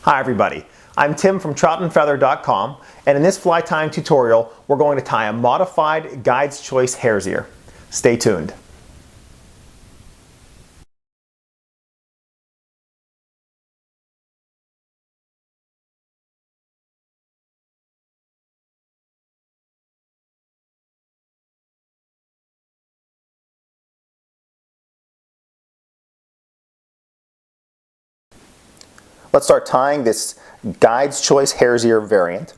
Hi everybody, I'm Tim from troutandfeather.com, and in this fly tying tutorial we're going to tie a modified Guide's Choice hare's ear. Stay tuned. Let's start tying this Guide's Choice hare's ear variant.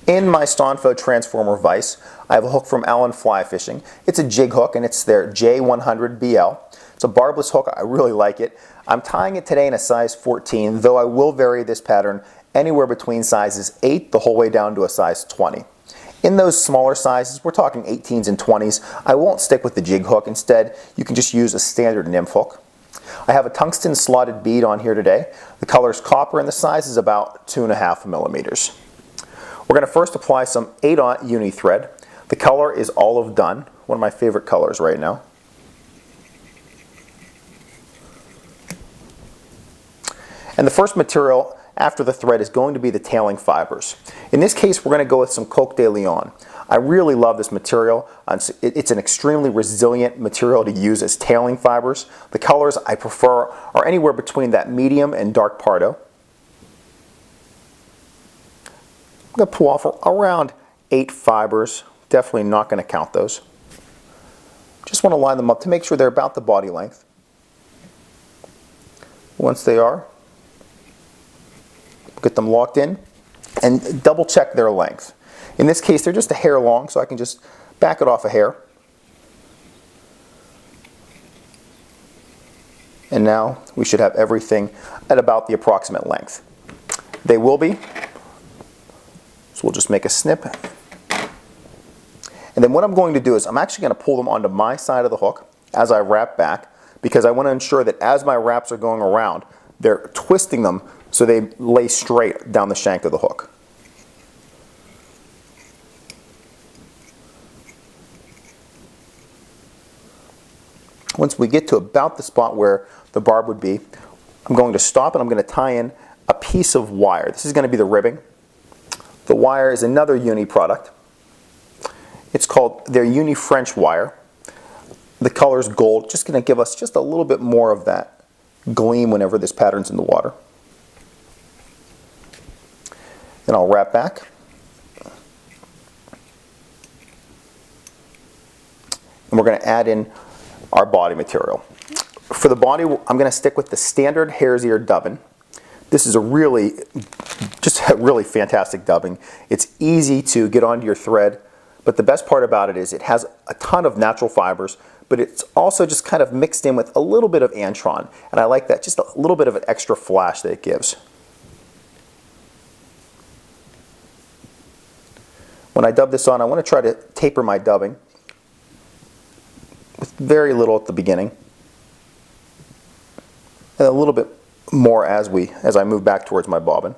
In my Stonfo transformer vise, I have a hook from Allen Fly Fishing. It's a jig hook and it's their J100BL. It's a barbless hook. I really like it. I'm tying it today in a size 14, though I will vary this pattern anywhere between sizes 8 the whole way down to a size 20. In those smaller sizes, we're talking 18s and 20s, I won't stick with the jig hook. Instead, you can just use a standard nymph hook. I have a tungsten slotted bead on here today. The color is copper and the size is about 2.5 millimeters. We're going to first apply some 8/0 uni thread. The color is Olive Dun, one of my favorite colors right now. And the first material after the thread is going to be the tailing fibers. In this case, we're going to go with some Coque de Leon. I really love this material. It's an extremely resilient material to use as tailing fibers. The colors I prefer are anywhere between that medium and dark Pardo. I'm going to pull off around 8 fibers. Definitely not going to count those. Just want to line them up to make sure they're about the body length. Once they are, get them locked in and double check their length. In this case, they're just a hair long, so I can just back it off a hair. And now we should have everything at about the approximate length. They will be. So we'll just make a snip. And then what I'm going to do is I'm actually going to pull them onto my side of the hook as I wrap back, because I want to ensure that as my wraps are going around, they're twisting them so they lay straight down the shank of the hook. Once we get to about the spot where the barb would be, I'm going to stop and I'm going to tie in a piece of wire. This is going to be the ribbing. The wire is another Uni product. It's called their Uni French wire. The color is gold, just going to give us just a little bit more of that gleam whenever this pattern's in the water. Then I'll wrap back. And we're going to add in our body material. For the body, I'm going to stick with the standard hare's ear dubbing. This is just a really fantastic dubbing. It's easy to get onto your thread, but the best part about it is it has a ton of natural fibers, but it's also just kind of mixed in with a little bit of antron, and I like that, just a little bit of an extra flash that it gives. When I dub this on, I want to try to taper my dubbing with very little at the beginning and a little bit more as I move back towards my bobbin.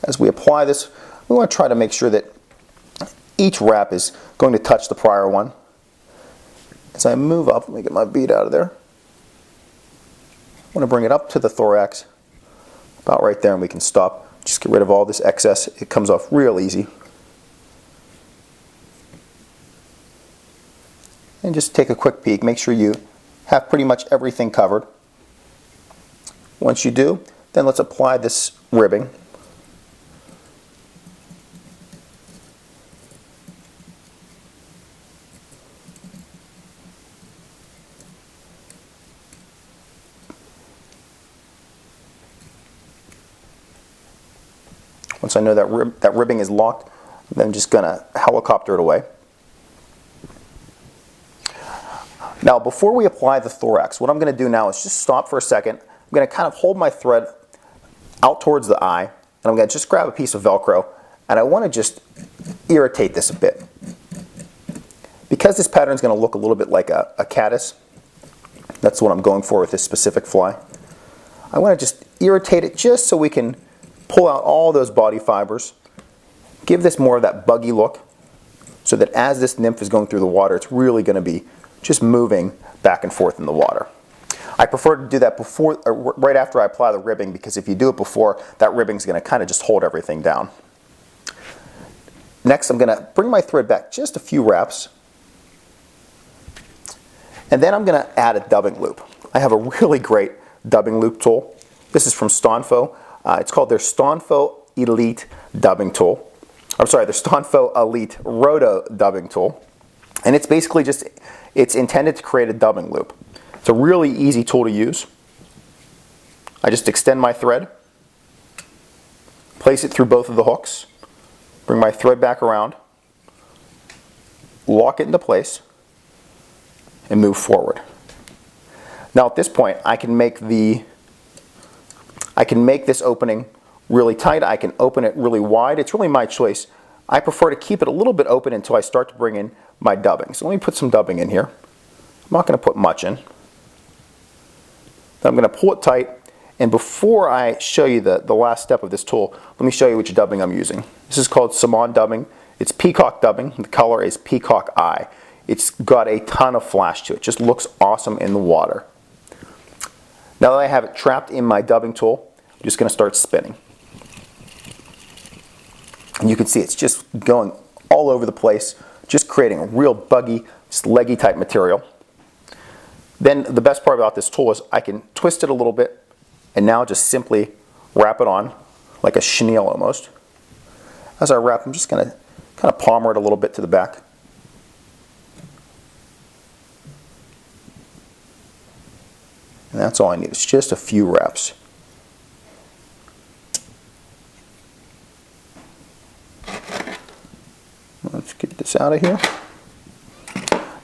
As we apply this, we want to try to make sure that each wrap is going to touch the prior one. As I move up, let me get my bead out of there. I want to bring it up to the thorax, about right there, and we can stop. Just get rid of all this excess. It comes off real easy. And just take a quick peek. Make sure you have pretty much everything covered. Once you do, then let's apply this ribbing. Once I know that ribbing is locked, I'm just going to helicopter it away. Now, before we apply the thorax, what I'm going to do now is just stop for a second. I'm going to kind of hold my thread out towards the eye, and I'm going to just grab a piece of Velcro, and I want to just irritate this a bit. Because this pattern is going to look a little bit like a caddis, that's what I'm going for with this specific fly. I want to just irritate it just so we can pull out all those body fibers, give this more of that buggy look, so that as this nymph is going through the water, it's really going to be just moving back and forth in the water. I prefer to do that before, right after I apply the ribbing, because if you do it before, that ribbing is going to kind of just hold everything down. Next, I'm going to bring my thread back just a few wraps, and then I'm going to add a dubbing loop. I have a really great dubbing loop tool. This is from Stonfo. It's called their Stonfo Elite dubbing tool. I'm sorry, their Stonfo Elite Roto dubbing tool. And it's basically just, it's intended to create a dubbing loop. It's a really easy tool to use. I just extend my thread, place it through both of the hooks, bring my thread back around, lock it into place, and move forward. Now at this point, I can make this opening really tight. I can open it really wide. It's really my choice. I prefer to keep it a little bit open until I start to bring in my dubbing. So let me put some dubbing in here. I'm not going to put much in. Then I'm going to pull it tight, and before I show you the last step of this tool, let me show you which dubbing I'm using. This is called Simon dubbing. It's peacock dubbing. The color is peacock eye. It's got a ton of flash to it. It just looks awesome in the water. Now that I have it trapped in my dubbing tool, I'm just going to start spinning. And you can see it's just going all over the place, just creating a real buggy, just leggy type material. Then the best part about this tool is I can twist it a little bit and now just simply wrap it on like a chenille almost. As I wrap, I'm just going to kind of palmer it a little bit to the back. And that's all I need. It's just a few wraps. Let's get this out of here.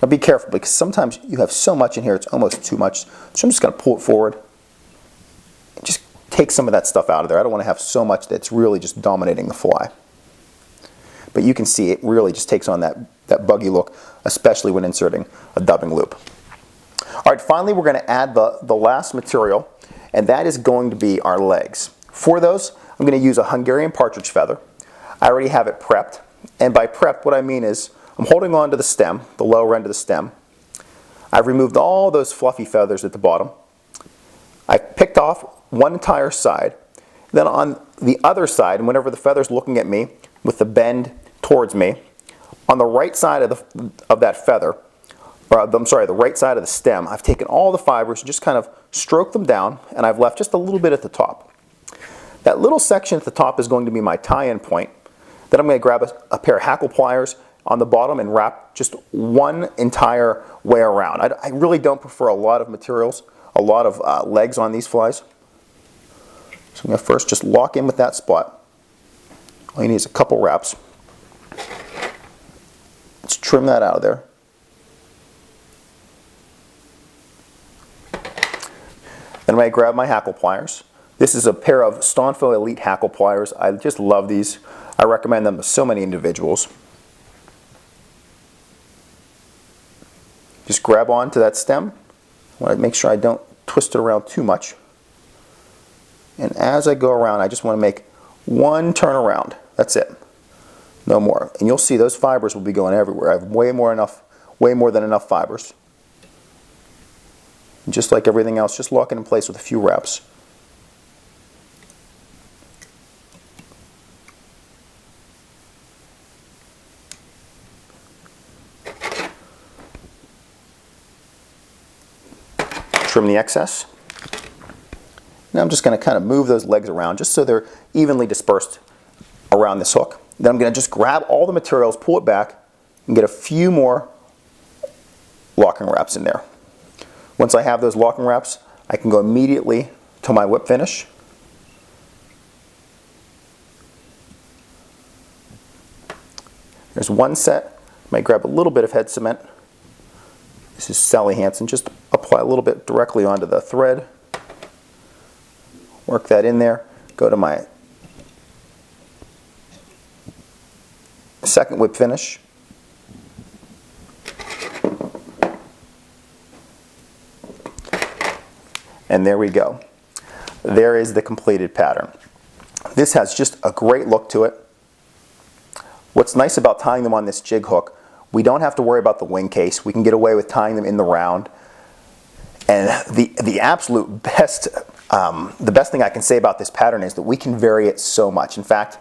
Now be careful, because sometimes you have so much in here it's almost too much. So I'm just going to pull it forward and just take some of that stuff out of there. I don't want to have so much that's really just dominating the fly. But you can see it really just takes on that buggy look, especially when inserting a dubbing loop. All right, finally we're going to add the last material, and that is going to be our legs. For those, I'm going to use a Hungarian partridge feather. I already have it prepped, and by prepped what I mean is I'm holding on to the stem, the lower end of the stem. I've removed all those fluffy feathers at the bottom. I've picked off one entire side. Then on the other side, and whenever the feather's looking at me with the bend towards me, on the right side of that feather, or I'm sorry, the right side of the stem, I've taken all the fibers and just kind of stroked them down, and I've left just a little bit at the top. That little section at the top is going to be my tie-in point. Then I'm going to grab a pair of hackle pliers on the bottom and wrap just one entire way around. I really don't prefer a lot of materials, a lot of legs on these flies. So I'm going to first just lock in with that spot. All you need is a couple wraps. Let's trim that out of there. Then I'm going to grab my hackle pliers. This is a pair of Stonfo Elite hackle pliers. I just love these. I recommend them to so many individuals. Just grab onto that stem. I want to make sure I don't twist it around too much. And as I go around, I just want to make one turn around. That's it. No more. And you'll see those fibers will be going everywhere. I have way more than enough fibers. And just like everything else, just lock it in place with a few wraps. Trim the excess. Now I'm just going to kind of move those legs around just so they're evenly dispersed around this hook. Then I'm going to just grab all the materials, pull it back, and get a few more locking wraps in there. Once I have those locking wraps, I can go immediately to my whip finish. There's one set. I might grab a little bit of head cement. This is Sally Hansen. Just apply a little bit directly onto the thread. Work that in there. Go to my second whip finish. And there we go. There is the completed pattern. This has just a great look to it. What's nice about tying them on this jig hook, we don't have to worry about the wing case. We can get away with tying them in the round. And the absolute best, the best thing I can say about this pattern is that we can vary it so much. In fact,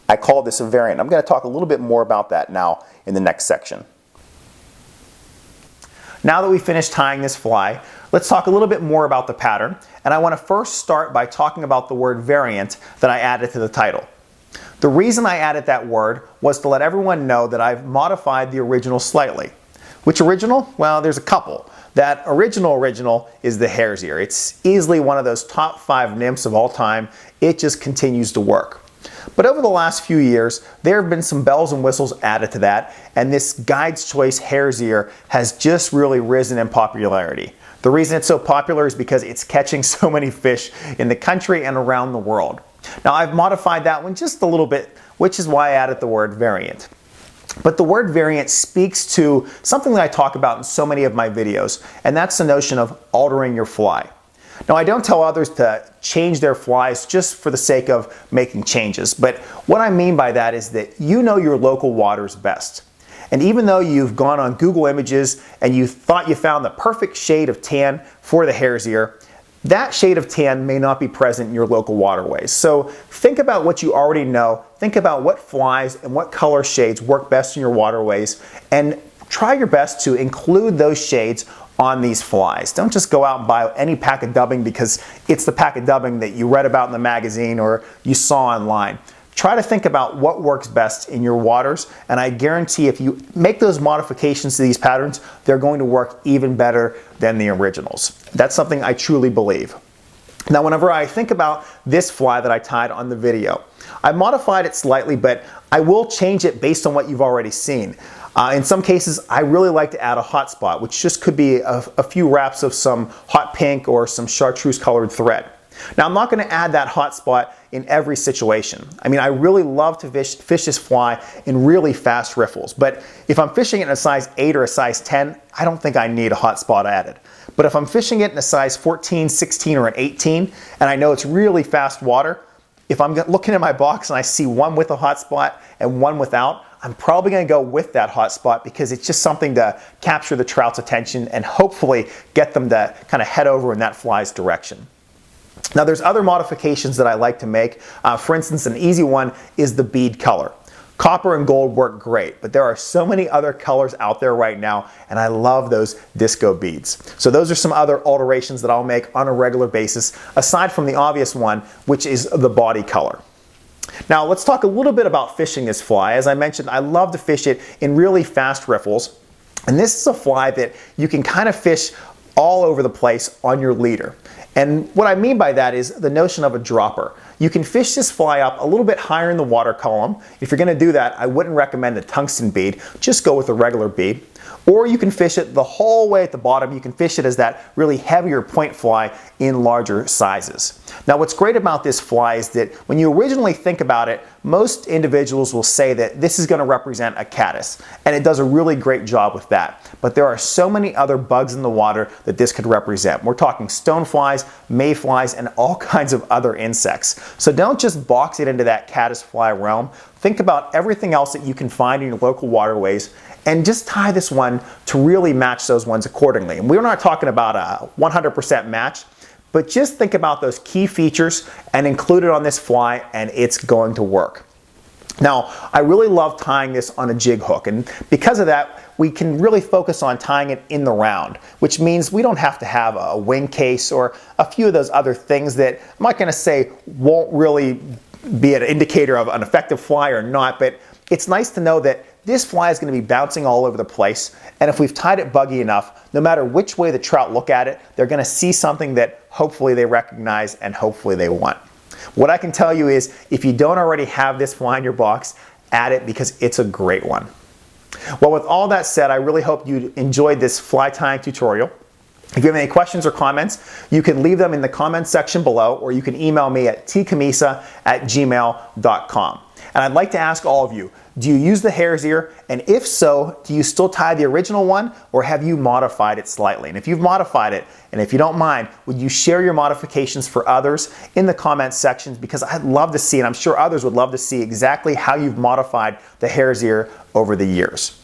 I call this a variant. I'm going to talk a little bit more about that now in the next section. Now that we've finished tying this fly, let's talk a little bit more about the pattern. And I want to first start by talking about the word variant that I added to the title. The reason I added that word was to let everyone know that I've modified the original slightly. Which original? Well, there's a couple. That original is the hare's ear. It's easily one of those top 5 nymphs of all time. It just continues to work. But over the last few years, there have been some bells and whistles added to that, and this Guide's Choice hare's ear has just really risen in popularity. The reason it's so popular is because it's catching so many fish in the country and around the world. Now, I've modified that one just a little bit, which is why I added the word variant. But the word variant speaks to something that I talk about in so many of my videos, and that's the notion of altering your fly. Now, I don't tell others to change their flies just for the sake of making changes, but what I mean by that is that you know your local waters best. And even though you've gone on Google Images and you thought you found the perfect shade of tan for the hare's ear, that shade of tan may not be present in your local waterways. So think about what you already know, think about what flies and what color shades work best in your waterways, and try your best to include those shades on these flies. Don't just go out and buy any pack of dubbing because it's the pack of dubbing that you read about in the magazine or you saw online. Try to think about what works best in your waters, and I guarantee if you make those modifications to these patterns, they're going to work even better than the originals. That's something I truly believe. Now, whenever I think about this fly that I tied on the video, I modified it slightly, but I will change it based on what you've already seen. In some cases, I really like to add a hot spot, which just could be a few wraps of some hot pink or some chartreuse colored thread. Now, I'm not going to add that hot spot in every situation. I mean, I really love to fish this fly in really fast riffles, but if I'm fishing it in a size 8 or a size 10, I don't think I need a hot spot added. But if I'm fishing it in a size 14, 16, or an 18, and I know it's really fast water, if I'm looking at my box and I see one with a hot spot and one without, I'm probably going to go with that hot spot because it's just something to capture the trout's attention and hopefully get them to kind of head over in that fly's direction. Now, there's other modifications that I like to make. For instance, an easy one is the bead color. Copper and gold work great, but there are so many other colors out there right now, and I love those disco beads. So those are some other alterations that I'll make on a regular basis, aside from the obvious one, which is the body color. Now, let's talk a little bit about fishing this fly. As I mentioned, I love to fish it in really fast riffles, and this is a fly that you can kind of fish all over the place on your leader. And what I mean by that is the notion of a dropper. You can fish this fly up a little bit higher in the water column. If you're going to do that, I wouldn't recommend a tungsten bead. Just go with a regular bead. Or you can fish it the whole way at the bottom. You can fish it as that really heavier point fly in larger sizes. Now, what's great about this fly is that when you originally think about it, most individuals will say that this is going to represent a caddis, and it does a really great job with that. But there are so many other bugs in the water that this could represent. We're talking stoneflies, mayflies, and all kinds of other insects. So don't just box it into that caddis fly realm. Think about everything else that you can find in your local waterways and just tie this one to really match those ones accordingly. And we're not talking about a 100% match, but just think about those key features and include it on this fly and it's going to work. Now, I really love tying this on a jig hook, and because of that, we can really focus on tying it in the round, which means we don't have to have a wing case or a few of those other things that I'm not going to say won't really be an indicator of an effective fly or not, but it's nice to know that this fly is going to be bouncing all over the place, and if we've tied it buggy enough, no matter which way the trout look at it, they're going to see something that hopefully they recognize and hopefully they want. What I can tell you is, if you don't already have this fly in your box, add it because it's a great one. Well, with all that said, I really hope you enjoyed this fly tying tutorial. If you have any questions or comments, you can leave them in the comments section below, or you can email me at tcammisa@gmail.com. And I'd like to ask all of you, do you use the hare's ear? And if so, do you still tie the original one, or have you modified it slightly? And if you've modified it, and if you don't mind, would you share your modifications for others in the comments sections? Because I'd love to see, and I'm sure others would love to see, exactly how you've modified the hare's ear over the years.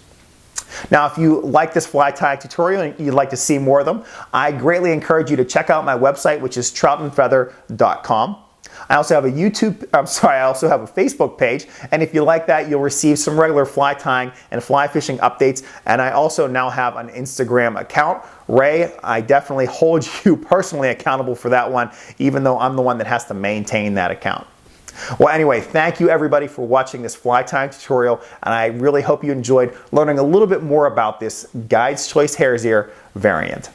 Now, if you like this fly tying tutorial and you'd like to see more of them, I greatly encourage you to check out my website, which is troutandfeather.com. I also have a Facebook page, and if you like that, you'll receive some regular fly tying and fly fishing updates. And I also now have an Instagram account. Ray, I definitely hold you personally accountable for that one, even though I'm the one that has to maintain that account. Well, anyway, thank you everybody for watching this fly tying tutorial, and I really hope you enjoyed learning a little bit more about this Guide's Choice Hare's Ear variant.